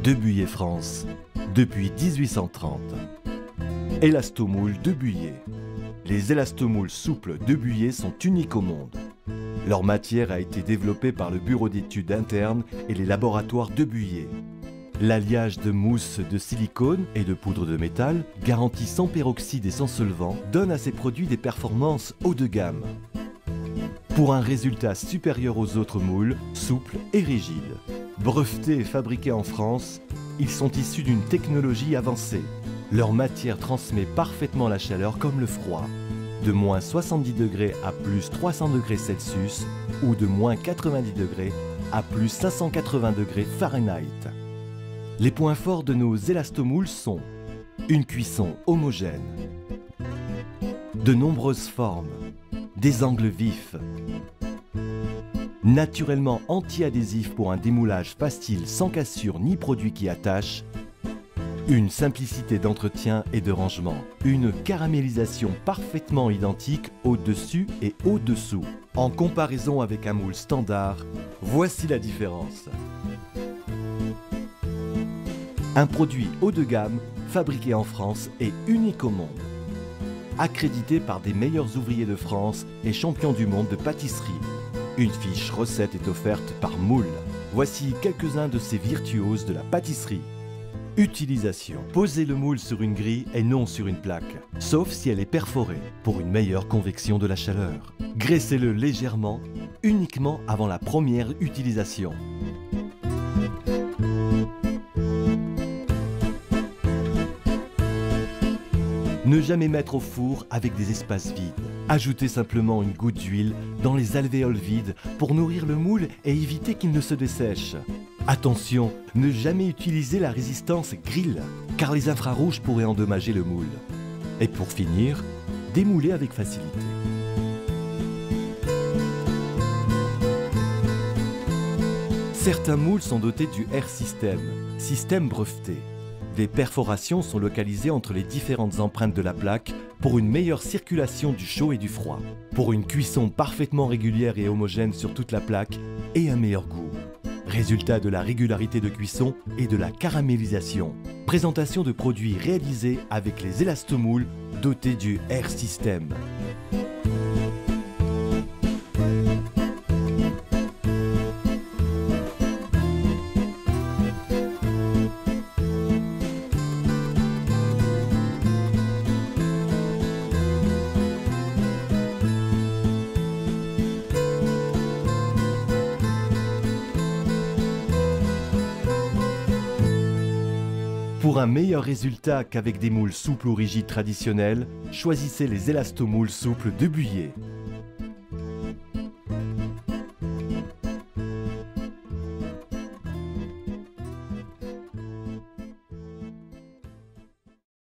Debuyer France, depuis 1830. Élastomoule Debuyer. Les élastomoules souples Debuyer sont uniques au monde. Leur matière a été développée par le bureau d'études internes et les laboratoires Debuyer. L'alliage de mousse de silicone et de poudre de métal, garanti sans peroxyde et sans solvant, donne à ces produits des performances haut de gamme. Pour un résultat supérieur aux autres moules, souples et rigides. Brevetés et fabriqués en France, ils sont issus d'une technologie avancée. Leur matière transmet parfaitement la chaleur comme le froid, de moins 70 degrés à plus 300 degrés Celsius ou de moins 90 degrés à plus 580 degrés Fahrenheit. Les points forts de nos élastomoules sont une cuisson homogène, de nombreuses formes, des angles vifs, naturellement anti-adhésif pour un démoulage facile sans cassure ni produit qui attache, une simplicité d'entretien et de rangement, une caramélisation parfaitement identique au-dessus et au-dessous. En comparaison avec un moule standard, voici la différence. Un produit haut de gamme, fabriqué en France et unique au monde. Accrédité par des meilleurs ouvriers de France et champions du monde de pâtisserie. Une fiche recette est offerte par Moule. Voici quelques-uns de ces virtuoses de la pâtisserie. Utilisation. Posez le moule sur une grille et non sur une plaque, sauf si elle est perforée, pour une meilleure convection de la chaleur. Graissez-le légèrement, uniquement avant la première utilisation. Ne jamais mettre au four avec des espaces vides. Ajoutez simplement une goutte d'huile dans les alvéoles vides pour nourrir le moule et éviter qu'il ne se dessèche. Attention, ne jamais utiliser la résistance grill, car les infrarouges pourraient endommager le moule. Et pour finir, démouler avec facilité. Certains moules sont dotés du R-System, système breveté. Les perforations sont localisées entre les différentes empreintes de la plaque pour une meilleure circulation du chaud et du froid, pour une cuisson parfaitement régulière et homogène sur toute la plaque et un meilleur goût. Résultat de la régularité de cuisson et de la caramélisation. Présentation de produits réalisés avec les élastomoules dotés du R-System. Pour un meilleur résultat qu'avec des moules souples ou rigides traditionnels, choisissez les élastomoules souples Debuyer.